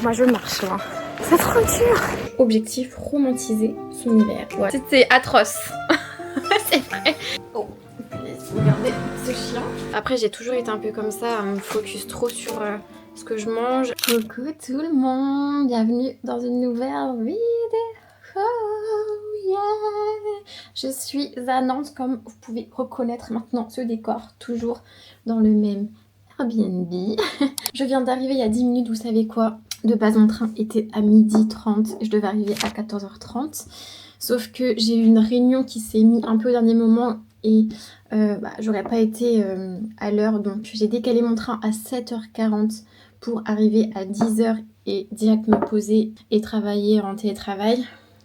Moi je marche là. C'est trop dur. Objectif, romantiser son hiver. Ouais. C'était atroce. C'est vrai. Oh, regardez ce chien. Après j'ai toujours été un peu comme ça, à me focus trop sur ce que je mange. Coucou tout le monde, bienvenue dans une nouvelle vidéo. Oh yeah. Je suis à Nantes, comme vous pouvez reconnaître maintenant ce décor, toujours dans le même Airbnb. Je viens d'arriver il y a 10 minutes, vous savez quoi? De base mon train était à 12h30 et je devais arriver à 14h30. Sauf que j'ai eu une réunion qui s'est mise un peu au dernier moment et j'aurais pas été à l'heure. Donc j'ai décalé mon train à 7h40 pour arriver à 10h et direct me poser et travailler en télétravail.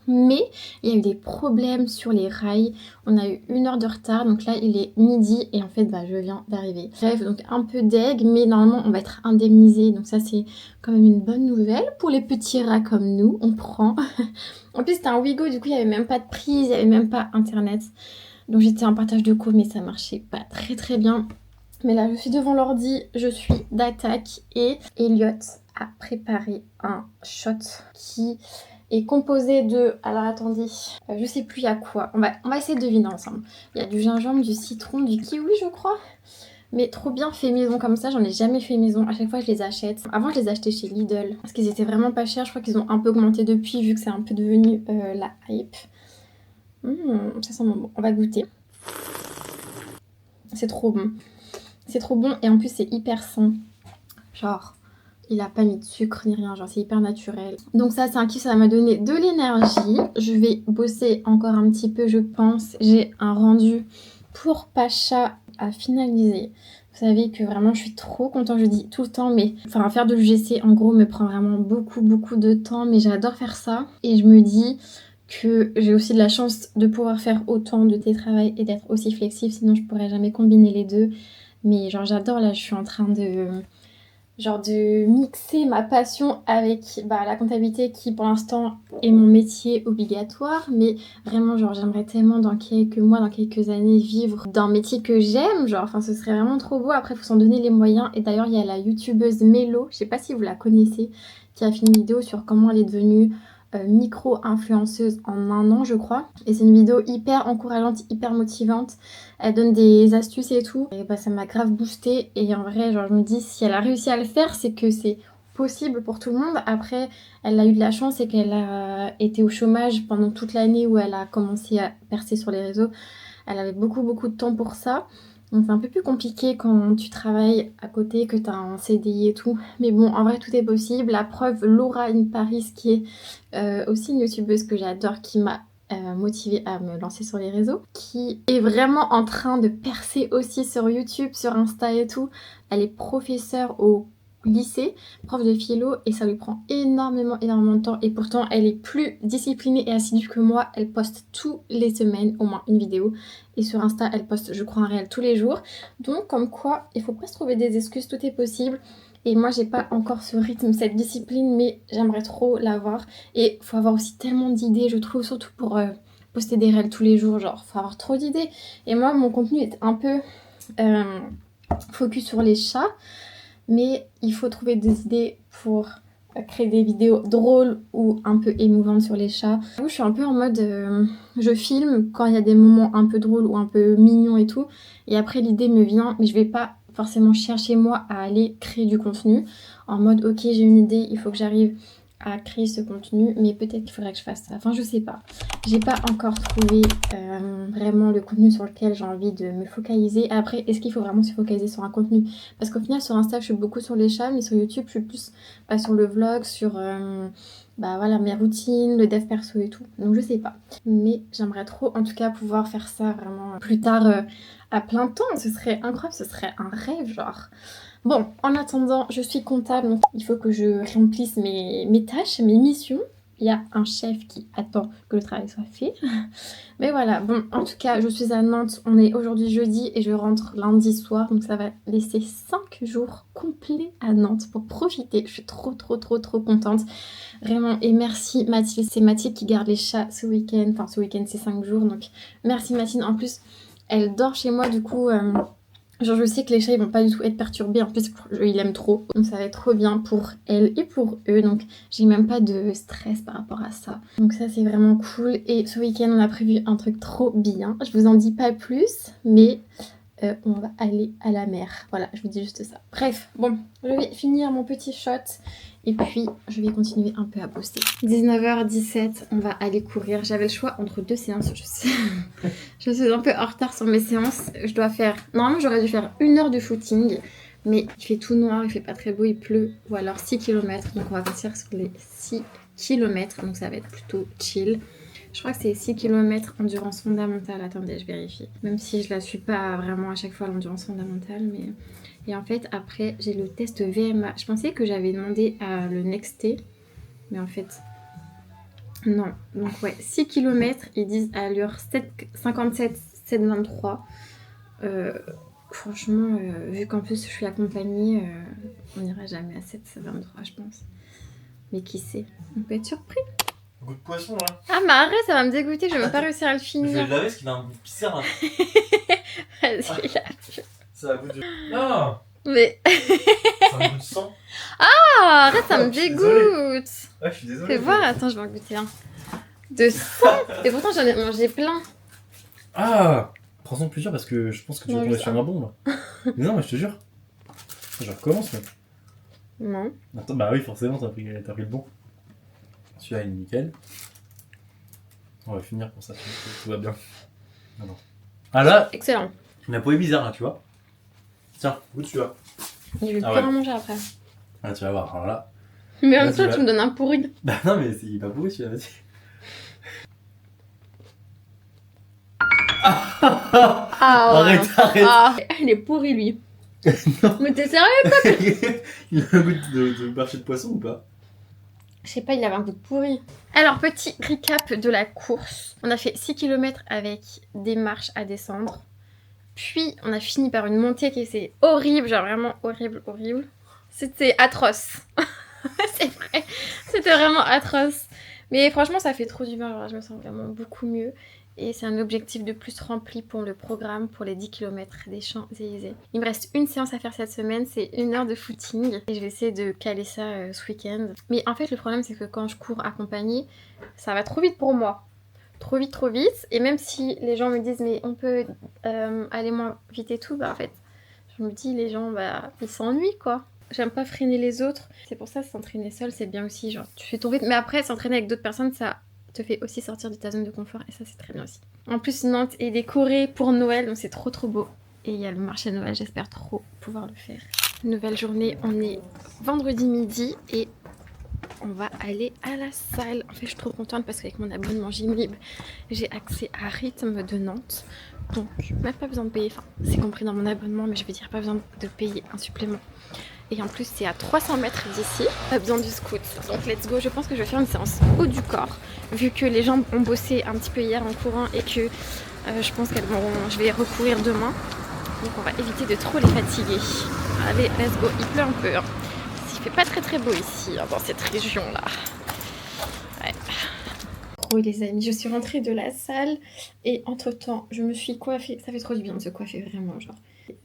Mais il y a eu des problèmes sur les rails. On a eu 1 heure de retard. Donc là, il est midi et en fait, je viens d'arriver. Bref, donc un peu deg, mais normalement, on va être indemnisé. Donc ça, c'est quand même une bonne nouvelle. Pour les petits rats comme nous, on prend. En plus, c'était un Wigo. Du coup, il n'y avait même pas de prise. Il n'y avait même pas Internet. Donc j'étais en partage de co, mais ça marchait pas très très bien. Mais là, je suis devant l'ordi. Je suis d'attaque. Et Elliot a préparé un shot qui est composé de... Alors attendez, je sais plus il y a quoi. On va essayer de deviner ensemble. Il y a du gingembre, du citron, du kiwi je crois. Mais trop bien fait maison comme ça, j'en ai jamais fait maison. À chaque fois je les achète. Avant je les achetais chez Lidl parce qu'ils étaient vraiment pas chers. Je crois qu'ils ont un peu augmenté depuis vu que c'est un peu devenu la hype. Ça sent bon. On va goûter. C'est trop bon. C'est trop bon et en plus c'est hyper sain. Genre... Il a pas mis de sucre ni rien, genre c'est hyper naturel. Donc ça c'est un kiff, ça m'a donné de l'énergie. Je vais bosser encore un petit peu je pense. J'ai un rendu pour Pacha à finaliser. Vous savez que vraiment je suis trop contente, je dis tout le temps, mais enfin faire de l'UGC en gros me prend vraiment beaucoup de temps. Mais j'adore faire ça et je me dis que j'ai aussi de la chance de pouvoir faire autant de télétravail et d'être aussi flexible, sinon je pourrais jamais combiner les deux. Mais genre j'adore, là je suis en train de mixer ma passion avec la comptabilité qui pour l'instant est mon métier obligatoire, mais vraiment j'aimerais tellement dans quelques mois, dans quelques années vivre d'un métier que j'aime, ce serait vraiment trop beau. Après il faut s'en donner les moyens et d'ailleurs il y a la youtubeuse Mélo, je sais pas si vous la connaissez, qui a fait une vidéo sur comment elle est devenue micro-influenceuse en 1 an je crois, et c'est une vidéo hyper encourageante, hyper motivante. Elle donne des astuces et tout et ça m'a grave boosté et en vrai je me dis si elle a réussi à le faire c'est que c'est possible pour tout le monde. Après elle a eu de la chance et qu'elle a été au chômage pendant toute l'année où elle a commencé à percer sur les réseaux. Elle avait beaucoup de temps pour ça. Donc c'est un peu plus compliqué quand tu travailles à côté, que tu as un CDI et tout. Mais bon, en vrai, tout est possible. La preuve, Laura in Paris, qui est aussi une youtubeuse que j'adore, qui m'a motivée à me lancer sur les réseaux, qui est vraiment en train de percer aussi sur YouTube, sur Insta et tout. Elle est professeure au lycée, prof de philo, et ça lui prend énormément de temps et pourtant elle est plus disciplinée et assidue que moi. Elle poste tous les semaines au moins une vidéo et sur Insta elle poste je crois un réel tous les jours. Donc comme quoi il faut pas se trouver des excuses, tout est possible. Et moi j'ai pas encore ce rythme, cette discipline, mais j'aimerais trop l'avoir. Et faut avoir aussi tellement d'idées, je trouve, surtout pour poster des réels tous les jours, faut avoir trop d'idées. Et moi mon contenu est un peu focus sur les chats, mais il faut trouver des idées pour créer des vidéos drôles ou un peu émouvantes sur les chats. Je suis un peu en mode je filme quand il y a des moments un peu drôles ou un peu mignons et tout, et après l'idée me vient, mais je vais pas forcément chercher moi à aller créer du contenu en mode ok j'ai une idée, il faut que j'arrive à créer ce contenu, mais peut-être qu'il faudrait que je fasse ça. Enfin je sais pas, j'ai pas encore trouvé vraiment le contenu sur lequel j'ai envie de me focaliser. Après est-ce qu'il faut vraiment se focaliser sur un contenu, parce qu'au final sur Insta je suis beaucoup sur les chats, mais sur YouTube je suis plus sur le vlog, sur mes routines, le dev perso et tout. Donc je sais pas, mais j'aimerais trop en tout cas pouvoir faire ça vraiment plus tard à plein temps. Ce serait incroyable, ce serait un rêve Bon, en attendant, je suis comptable, donc il faut que je remplisse mes tâches, mes missions. Il y a un chef qui attend que le travail soit fait. Mais voilà, bon, en tout cas, je suis à Nantes. On est aujourd'hui jeudi et je rentre lundi soir. Donc ça va laisser 5 jours complets à Nantes pour profiter. Je suis trop contente. Vraiment, et merci Mathilde. C'est Mathilde qui garde les chats ce week-end. Enfin, ce week-end, c'est 5 jours. Donc merci Mathilde. En plus, elle dort chez moi, du coup... Genre je sais que les chats ils vont pas du tout être perturbés, en plus il aime trop. Donc ça va être trop bien pour elle et pour eux, donc j'ai même pas de stress par rapport à ça. Donc ça c'est vraiment cool. Et ce week-end on a prévu un truc trop bien. Je vous en dis pas plus, mais on va aller à la mer. Voilà, je vous dis juste ça. Bref, bon, je vais finir mon petit shot et puis je vais continuer un peu à bosser. 19h17, on va aller courir. J'avais le choix entre 2 séances, je sais. Je suis un peu en retard sur mes séances. Je dois faire... Normalement, j'aurais dû faire 1 heure de footing, mais il fait tout noir, il fait pas très beau, il pleut. Ou alors 6 km, donc on va partir sur les 6 km, donc ça va être plutôt chill. Je crois que c'est 6 km endurance fondamentale. Attendez, je vérifie. Même si je la suis pas vraiment à chaque fois l'endurance fondamentale. Mais... Et en fait, après, j'ai le test VMA. Je pensais que j'avais demandé à le Nexté. Mais en fait, non. Donc ouais, 6 km, ils disent à l'heure 57, 7,23. Franchement, vu qu'en plus je suis accompagnée, on n'ira jamais à 7,23 je pense. Mais qui sait, on peut être surpris. Goût de poisson là. Ah mais arrête, ça va me dégoûter, je vais même pas réussir à le Je vais finir. le laver parce qu'il a un goût bizarre. Vas-y, là. Ça a un goût de... Non. Mais... Ça a un goût de sang. Ah, arrête, ça me Je suis dégoûte. Ouais, je suis désolé. Fais voir, attends, je vais en goûter un. De sang. Et pourtant j'en ai mangé plein. Ah, prends-en plusieurs parce que je pense que tu vas Non, tomber mais sur ça. un bon là. Mais non, mais je te jure. Je recommence mec. Non. Attends, bah oui, forcément, t'as pris le bon. Celui-là, il est nickel. On va finir pour ça, tout va bien. Alors. Ah là, Excellent. la peau est bizarre là, tu vois. Tiens, goûte celui-là. Je vais Ah plus ouais. en manger après. Ah, tu vas voir, alors là. Mais en Là, même temps, tu tu vas- me donnes un pourri. Bah non, mais il va pourri celui-là, vas-y. Ah, ouais. Arrête, arrête. Ah, il est pourri lui. Non. Mais t'es sérieux? Il a un goût de marché de poisson ou pas? Je sais pas, il avait un goût de pourri. Alors, petit recap de la course. On a fait 6 km avec des marches à descendre. Puis, on a fini par une montée qui était horrible, genre vraiment horrible, horrible. C'était atroce. C'est vrai, c'était vraiment atroce. Mais franchement, ça fait trop du bien, genre, je me sens vraiment beaucoup mieux. Et c'est un objectif de plus rempli pour le programme, pour les 10 km des Champs-Élysées. Il me reste une séance à faire cette semaine, c'est 1 heure de footing. Et je vais essayer de caler ça ce week-end. Mais en fait, le problème, c'est que quand je cours accompagnée, ça va trop vite pour moi. Trop vite, trop vite. Et même si les gens me disent, mais on peut aller moins vite et tout, bah en fait, je me dis, les gens, bah, ils s'ennuient, quoi. J'aime pas freiner les autres. C'est pour ça que s'entraîner seul, c'est bien aussi. Genre, tu fais ton rythme. Mais après, s'entraîner avec d'autres personnes, ça te fait aussi sortir de ta zone de confort. Et ça, c'est très bien aussi. En plus, Nantes est décorée pour Noël. Donc, c'est trop, trop beau. Et il y a le marché de Noël. J'espère trop pouvoir le faire. Nouvelle journée. On est vendredi midi. Et on va aller à la salle. En fait, je suis trop contente parce qu'avec mon abonnement Gymlib, j'ai accès à Rythme de Nantes. Donc, même pas besoin de payer. Enfin, c'est compris dans mon abonnement, mais je veux dire, pas besoin de payer un supplément. Et en plus, c'est à 300 mètres d'ici. Pas besoin du scoot. Donc, let's go. Je pense que je vais faire une séance haut du corps. Vu que les jambes ont bossé un petit peu hier en courant et que je pense qu'elles vont. Je vais recourir demain. Donc, on va éviter de trop les fatiguer. Allez, let's go. Il pleut un peu. Hein. Il fait pas très très beau ici, hein, dans cette région-là. Ouais. Oh les amis, je suis rentrée de la salle et entre-temps, je me suis coiffée. Ça fait trop du bien de se coiffer, vraiment, genre.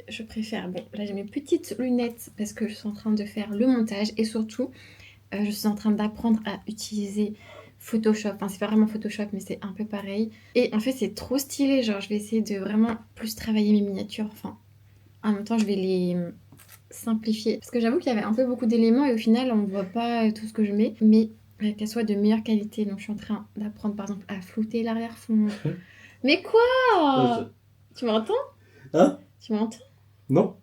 Je préfère, bon, là j'ai mes petites lunettes parce que je suis en train de faire le montage et surtout, je suis en train d'apprendre à utiliser Photoshop. Enfin, c'est pas vraiment Photoshop, mais c'est un peu pareil. Et en fait, c'est trop stylé, genre, je vais essayer de vraiment plus travailler mes miniatures. Enfin, en même temps, je vais les simplifier. Parce que j'avoue qu'il y avait un peu beaucoup d'éléments et au final, on ne voit pas tout ce que je mets, mais qu'elle soit de meilleure qualité. Donc, je suis en train d'apprendre, par exemple, à flouter l'arrière-fond. Mais quoi? Tu m'entends? Hein? Tu m'entends? Non?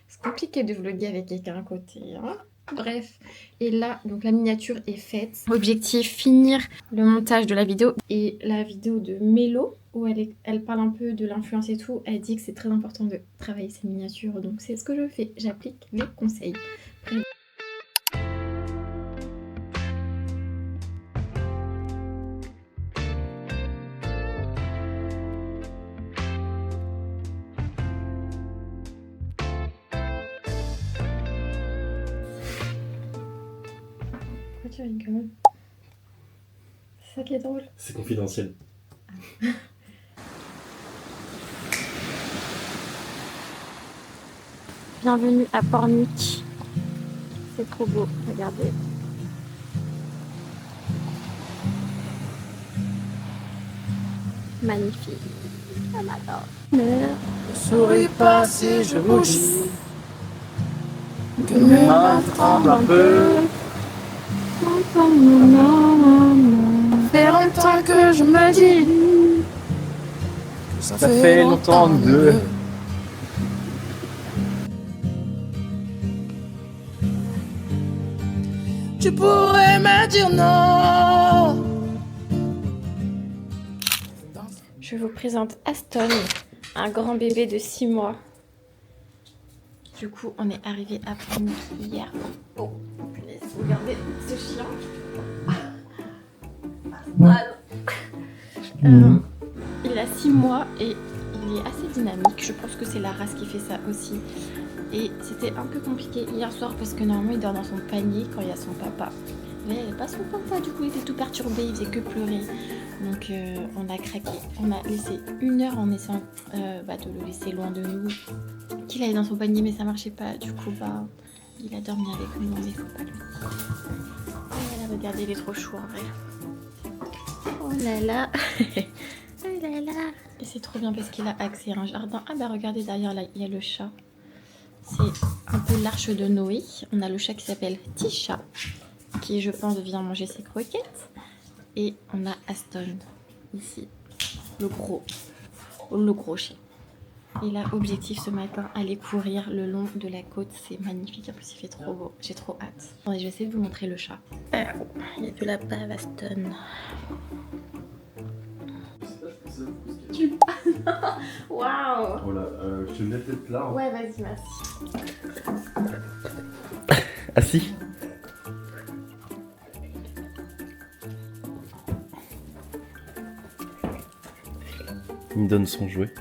C'est compliqué de vlogger avec quelqu'un à côté, hein. Bref, et là, donc la miniature est faite. Objectif, finir le montage de la vidéo. Et la vidéo de Mélo, où elle parle un peu de l'influence et tout, elle dit que c'est très important de travailler ses miniatures. Donc c'est ce que je fais, j'applique les conseils. Pourquoi tu rigoles? C'est ça qui est drôle. C'est confidentiel. Bienvenue à Pornic. C'est trop beau, regardez. Magnifique. Ah m'adore. Je souris pas si je vous dis que mes mains tremblent un peu. Fait longtemps que je me dis. Ça fait longtemps nous deux. Tu pourrais me dire non. Je vous présente Aston, un grand bébé de 6 mois. Du coup, on est arrivé à Pornic hier. Oh, punaise, regardez ce chien. Il a 6 mois et il est assez dynamique. Je pense que c'est la race qui fait ça aussi. Et c'était un peu compliqué hier soir parce que normalement il dort dans son panier quand il y a son papa. Mais il n'y avait pas son papa, du coup il était tout perturbé, il faisait que pleurer. Donc on a craqué. On a laissé 1 heure en essayant de le laisser loin de nous. Qu'il aille dans son panier mais ça marchait pas. Du coup il a dormi avec nous mais il faut pas lui dire. Oh là là, regardez, il est trop chou en vrai. Oh là là. Oh là là. Et c'est trop bien parce qu'il a accès à un jardin. Ah bah regardez derrière là, il y a le chat. C'est un peu l'arche de Noé. On a le chat qui s'appelle Tisha, qui je pense vient manger ses croquettes. Et on a Aston, ici, le gros chien. Et là, objectif ce matin, aller courir le long de la côte. C'est magnifique, en plus il fait trop beau. J'ai trop hâte. Attendez, je vais essayer de vous montrer le chat. Il y a de la bave, Aston. Waouh. Voilà, je te mets peut-être là. Hein. Ouais, vas-y, merci. Assis. Il me donne son jouet.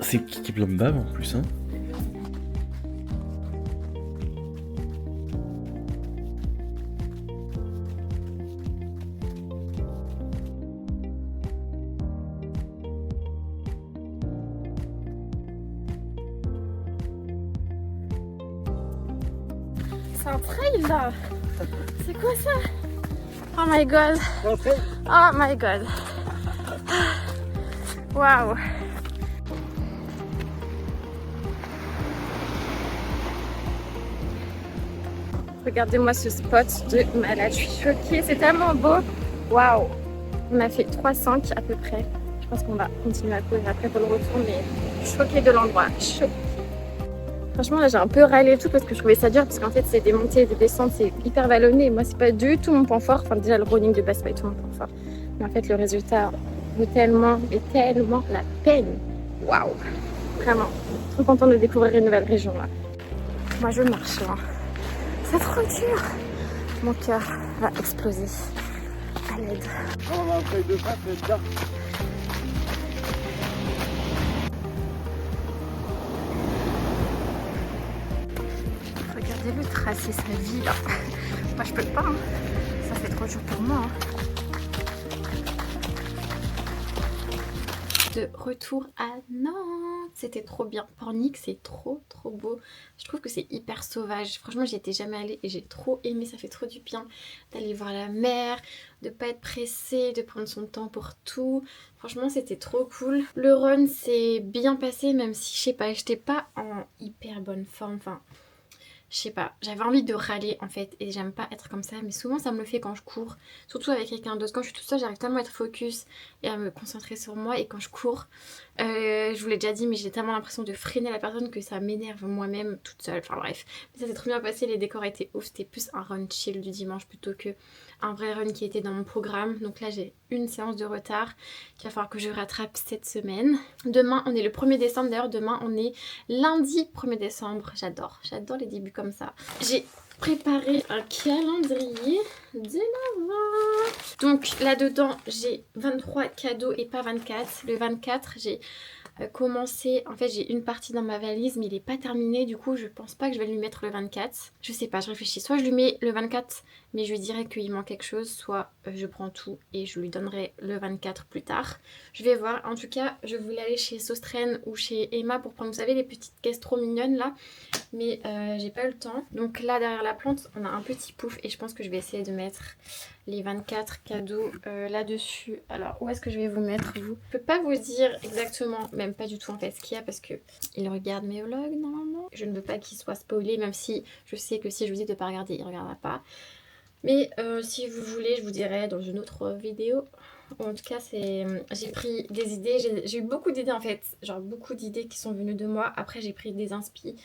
C'est qui plein bave en plus, hein. C'est un trail là. C'est quoi ça? Oh my god. Oh my god. Waouh. Regardez-moi ce spot de malade. Je suis choquée. C'est tellement beau. Waouh. On a fait 3,5 à peu près. Je pense qu'on va continuer à courir après pour le retour, mais je suis choquée de l'endroit. Choquée. Franchement, là, j'ai un peu râlé et tout parce que je trouvais ça dur parce qu'en fait, c'est des montées et des descentes, c'est hyper vallonné. Et moi, c'est pas du tout mon point fort. Enfin, déjà, le running de base, c'est pas du tout mon point fort. Mais en fait, le résultat vaut tellement, mais tellement la peine. Waouh! Vraiment, trop contente de découvrir une nouvelle région là. Moi, je marche là. C'est trop dur. Mon cœur va exploser. À l'aide. On a un feuille de patte, c'est bien. Regardez le tracé, sa vie là. Moi je peux pas, hein. Ça fait trop dur pour moi. Hein. De retour à Nantes, c'était trop bien. Pornic, c'est trop beau. Je trouve que c'est hyper sauvage. Franchement, j'y étais jamais allée et j'ai trop aimé. Ça fait trop du bien d'aller voir la mer, de pas être pressé, de prendre son temps pour tout. Franchement, c'était trop cool. Le run s'est bien passé, même si je sais pas, j'étais pas en hyper bonne forme. Enfin, je sais pas, j'avais envie de râler en fait et j'aime pas être comme ça, mais souvent ça me le fait quand je cours, surtout avec quelqu'un d'autre. Quand je suis toute seule, j'arrive tellement à être focus et à me concentrer sur moi, et quand je cours, je vous l'ai déjà dit, mais j'ai tellement l'impression de freiner la personne que ça m'énerve moi-même toute seule. Enfin bref, mais ça s'est trop bien passé, les décors étaient ouf, c'était plus un run chill du dimanche plutôt que un vrai run qui était dans mon programme. Donc là j'ai une séance de retard qu'il va falloir que je rattrape cette semaine. Demain on est le 1er décembre, d'ailleurs demain on est lundi 1er décembre, j'adore les débuts comme ça. J'ai préparé un calendrier de l'Avent. Donc là dedans j'ai 23 cadeaux et pas 24. Le 24 j'ai commencer. En fait, j'ai une partie dans ma valise, mais il est pas terminé. Du coup, je pense pas que je vais lui mettre le 24. Je sais pas, je réfléchis. Soit je lui mets le 24, mais je lui dirai qu'il manque quelque chose. Soit je prends tout et je lui donnerai le 24 plus tard. Je vais voir. En tout cas, je voulais aller chez Sostren ou chez Emma pour prendre, vous savez, les petites caisses trop mignonnes là. Mais j'ai pas eu le temps. Donc là, derrière la plante, on a un petit pouf. Et je pense que je vais essayer de mettre les 24 cadeaux là-dessus. Alors, où est-ce que je vais vous mettre, vous? Je peux pas vous dire exactement, même pas du tout en fait, ce qu'il y a parce que il regarde mes vlogs normalement. Je ne veux pas qu'il soit spoilé, même si je sais que si je vous dis de pas regarder, il regardera pas. Mais si vous voulez, je vous dirai dans une autre vidéo. En tout cas, j'ai pris des idées. J'ai eu beaucoup d'idées en fait. Genre beaucoup d'idées qui sont venues de moi. Après, j'ai pris des inspi.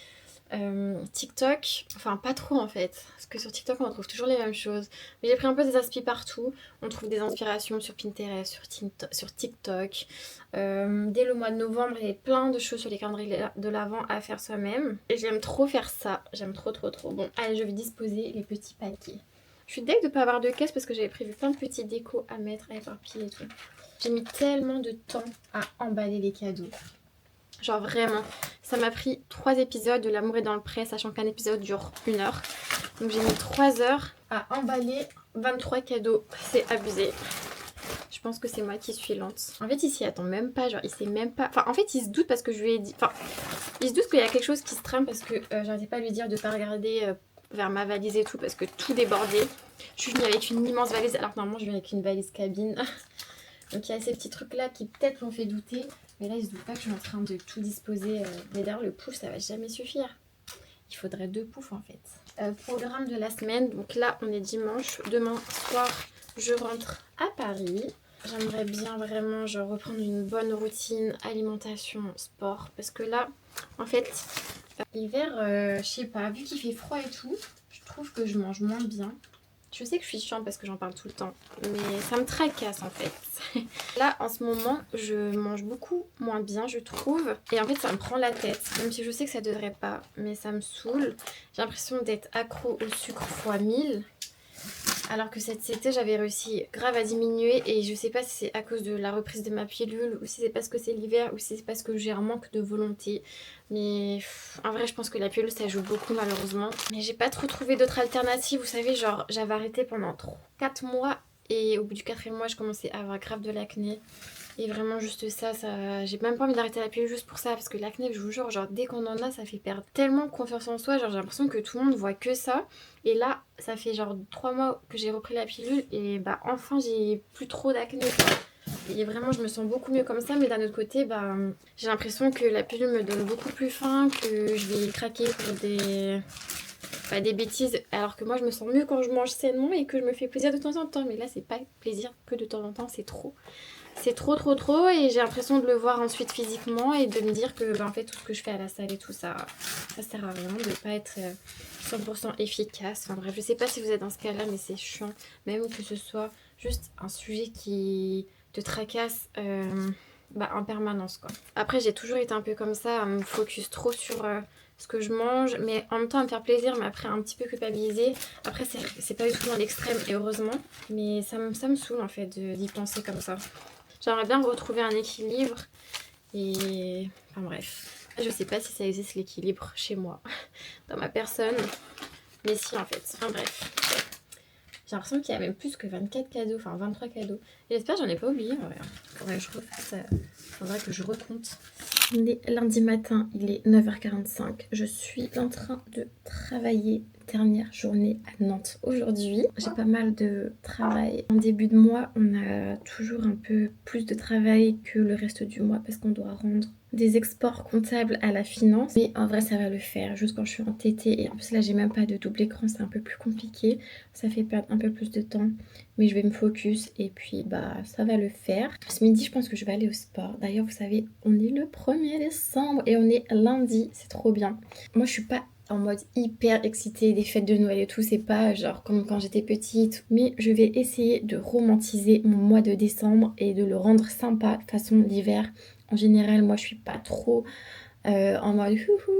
TikTok, enfin pas trop en fait, parce que sur TikTok on trouve toujours les mêmes choses, mais j'ai pris un peu des inspi partout, on trouve des inspirations sur Pinterest, sur TikTok, dès le mois de novembre il y a plein de choses sur les calendriers de l'Avent à faire soi-même, et j'aime trop faire ça, j'aime trop. Bon, allez, je vais disposer les petits paquets. Je suis deg de pas avoir de caisse parce que j'avais prévu plein de petits décos à mettre, à éparpiller et tout. J'ai mis tellement de temps à emballer les cadeaux. Genre vraiment, ça m'a pris 3 épisodes de L'amour est dans le pré, sachant qu'un épisode dure 1 heure. Donc j'ai mis 3 heures à emballer 23 cadeaux, c'est abusé. Je pense que c'est moi qui suis lente. En fait, il s'y attend même pas, genre il sait même pas... Enfin, en fait, il se doute parce que je lui ai dit... Enfin, il se doute qu'il y a quelque chose qui se trame parce que j'arrêtais pas à lui dire de pas regarder vers ma valise et tout parce que tout débordait. Je suis venue avec une immense valise alors que normalement je viens avec une valise cabine. Donc il y a ces petits trucs là qui peut-être l'ont fait douter. Mais là, il se doute pas que je suis en train de tout disposer. Mais d'ailleurs, le pouf, ça va jamais suffire. Il faudrait 2 poufs en fait. Programme de la semaine. Donc là, on est dimanche. Demain soir, je rentre à Paris. J'aimerais bien vraiment genre, reprendre une bonne routine alimentation, sport. Parce que là, en fait, l'hiver, je sais pas, vu qu'il fait froid et tout, je trouve que je mange moins bien. Je sais que je suis chiante parce que j'en parle tout le temps, mais ça me tracasse en fait. Là, en ce moment, je mange beaucoup moins bien, je trouve. Et en fait, ça me prend la tête, même si je sais que ça devrait pas, mais ça me saoule. J'ai l'impression d'être accro au sucre fois 1000. Alors que cet été, j'avais réussi grave à diminuer et je sais pas si c'est à cause de la reprise de ma pilule ou si c'est parce que c'est l'hiver ou si c'est parce que j'ai un manque de volonté. Mais en vrai, je pense que la pilule, ça joue beaucoup malheureusement. Mais j'ai pas trop trouvé d'autres alternatives. Vous savez, genre, j'avais arrêté pendant 4 mois et au bout du 4e mois, je commençais à avoir grave de l'acné. Et vraiment juste ça, j'ai même pas envie d'arrêter la pilule juste pour ça parce que l'acné, je vous jure, genre dès qu'on en a, ça fait perdre tellement confiance en soi, genre j'ai l'impression que tout le monde voit que ça. Et là, ça fait genre 3 mois que j'ai repris la pilule et bah enfin j'ai plus trop d'acné. Et vraiment, je me sens beaucoup mieux comme ça, mais d'un autre côté, bah j'ai l'impression que la pilule me donne beaucoup plus faim, que je vais craquer pour des bêtises, alors que moi je me sens mieux quand je mange sainement et que je me fais plaisir de temps en temps. Mais là, c'est pas plaisir que de temps en temps, c'est trop. C'est trop et j'ai l'impression de le voir ensuite physiquement et de me dire que en fait tout ce que je fais à la salle et tout ça sert à rien, de pas être 100% efficace. Enfin bref, je sais pas si vous êtes dans ce cas là mais c'est chiant, même que ce soit juste un sujet qui te tracasse en permanence quoi. Après j'ai toujours été un peu comme ça, à me focus trop sur ce que je mange, mais en même temps à me faire plaisir, mais après un petit peu culpabiliser. Après c'est pas du tout dans l'extrême et heureusement, mais ça me saoule en fait d'y penser comme ça. J'aimerais bien retrouver un équilibre et... Enfin bref. Je sais pas si ça existe l'équilibre chez moi, dans ma personne. Mais si en fait. Enfin bref. J'ai l'impression qu'il y a même plus que 24 cadeaux, enfin 23 cadeaux. Et j'espère que j'en ai pas oublié. Faudrait que je refasse, faudrait que je recompte. On est lundi matin, il est 9h45. Je suis en train de travailler. Dernière journée à Nantes aujourd'hui. J'ai pas mal de travail. En début de mois, on a toujours un peu plus de travail que le reste du mois parce qu'on doit rendre des exports comptables à la finance. Mais en vrai, ça va le faire. Juste quand je suis en TT et en plus là, j'ai même pas de double écran, c'est un peu plus compliqué. Ça fait perdre un peu plus de temps. Mais je vais me focus et puis ça va le faire. Ce midi, je pense que je vais aller au sport. D'ailleurs, vous savez, on est le 1er décembre et on est lundi. C'est trop bien. Moi, je suis pas en mode hyper excitée des fêtes de Noël et tout, c'est pas genre comme quand j'étais petite, mais je vais essayer de romantiser mon mois de décembre et de le rendre sympa. De toute façon, l'hiver, en général, moi je suis pas trop en mode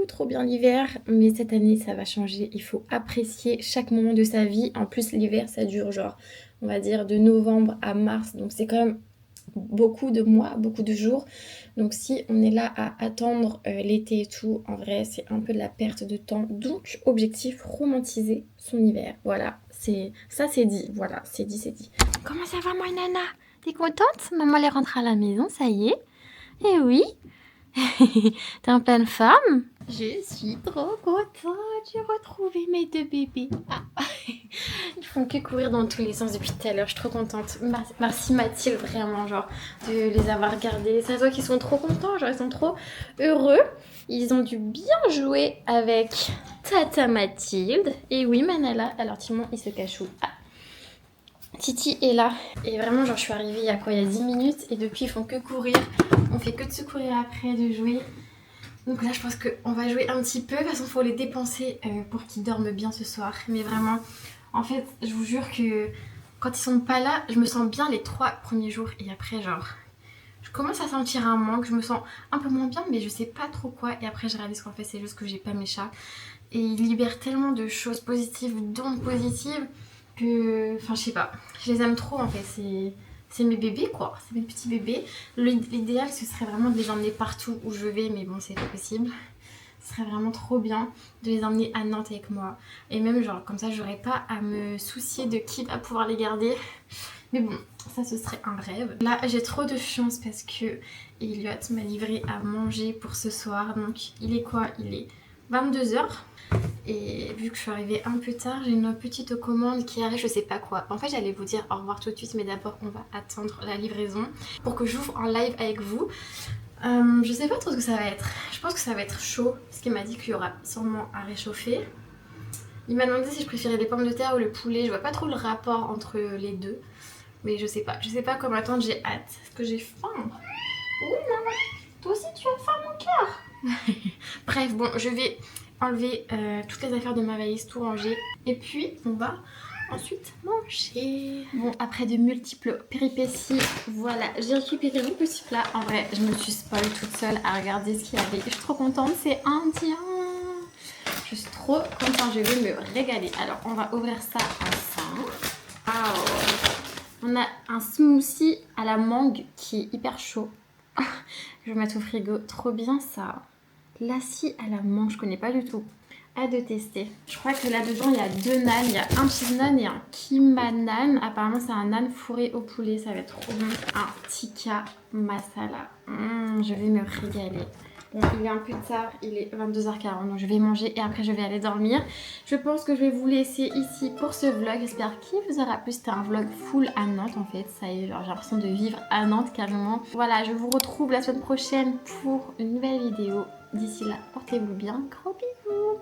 trop bien l'hiver, mais cette année ça va changer, il faut apprécier chaque moment de sa vie. En plus l'hiver ça dure genre on va dire de novembre à mars, donc c'est quand même beaucoup de mois, beaucoup de jours. Donc si on est là à attendre l'été et tout, en vrai c'est un peu de la perte de temps. Donc objectif, romantiser son hiver. Voilà, c'est dit, voilà, c'est dit, c'est dit. Comment ça va, moi nana? T'es contente? Maman elle est rentrée à la maison, ça y est. Eh oui. T'es en pleine forme? Je suis trop contente, j'ai retrouvé mes deux bébés. Ah. Ils font que courir dans tous les sens depuis tout à l'heure, je suis trop contente. Merci Mathilde, vraiment, genre, de les avoir gardés. Ça se voit qu'ils sont trop contents, genre, ils sont trop heureux. Ils ont dû bien jouer avec Tata Mathilde. Et oui, Manala, alors Timon, il se cache où? Ah. Titi est là. Et vraiment, genre, je suis arrivée il y a quoi? Il y a 10 minutes. Et depuis, ils font que courir. On fait que de se courir après, de jouer. Donc là, je pense qu'on va jouer un petit peu. De toute façon, il faut les dépenser pour qu'ils dorment bien ce soir. Mais vraiment, en fait, je vous jure que quand ils sont pas là, je me sens bien les 3 premiers jours. Et après, genre, je commence à sentir un manque. Je me sens un peu moins bien, mais je sais pas trop quoi. Et après, je réalise qu'en fait, c'est juste que j'ai pas mes chats. Et ils libèrent tellement de choses positives, d'ondes positives, que... Enfin, je sais pas. Je les aime trop, en fait. C'est mes bébés, quoi. C'est mes petits bébés. L'idéal, ce serait vraiment de les emmener partout où je vais, mais bon, c'est pas possible. Ce serait vraiment trop bien de les emmener à Nantes avec moi. Et même, genre, comme ça, j'aurais pas à me soucier de qui va pouvoir les garder. Mais bon, ça, ce serait un rêve. Là, j'ai trop de chance parce que Elliot m'a livré à manger pour ce soir. Donc, il est quoi? Il est 22h. Et vu que je suis arrivée un peu tard, j'ai une petite commande qui arrive, je sais pas quoi. En fait, j'allais vous dire au revoir tout de suite, mais d'abord, on va attendre la livraison pour que j'ouvre en live avec vous. Je sais pas trop ce que ça va être. Je pense que ça va être chaud, parce qu'il m'a dit qu'il y aura sûrement à réchauffer. Il m'a demandé si je préférais les pommes de terre ou le poulet. Je vois pas trop le rapport entre les deux. Mais je sais pas. Je sais pas comment attendre, j'ai hâte. Est-ce que j'ai faim? Oui, maman. Toi aussi, tu as faim, mon cœur? Bref, bon, je vais enlever toutes les affaires de ma valise, tout ranger. Et puis, on va ensuite manger. Bon, après de multiples péripéties, voilà, j'ai récupéré mon petit plat. En vrai, je me suis spoil toute seule à regarder ce qu'il y avait. Je suis trop contente, c'est indien. Je suis trop contente, je vais me régaler. Alors, on va ouvrir ça ensemble. Wow. On a un smoothie à la mangue qui est hyper chaud. Je vais mettre au frigo. Trop bien ça. Lassi à la mangue, je connais pas du tout. Hâte de tester. Je crois que là-dedans, il y a 2 naans. Il y a un cheese naan et un kima naan. Apparemment, c'est un naan fourré au poulet. Ça va être trop bon. Un tikka masala. Je vais me régaler. Bon, il est un peu tard, il est 22h40, donc je vais manger et après je vais aller dormir. Je pense que je vais vous laisser ici pour ce vlog. J'espère qu'il vous aura plu. C'était un vlog full à Nantes en fait. Ça y est, j'ai l'impression de vivre à Nantes carrément. Voilà, je vous retrouve la semaine prochaine pour une nouvelle vidéo. D'ici là, portez-vous bien. Gros bisous.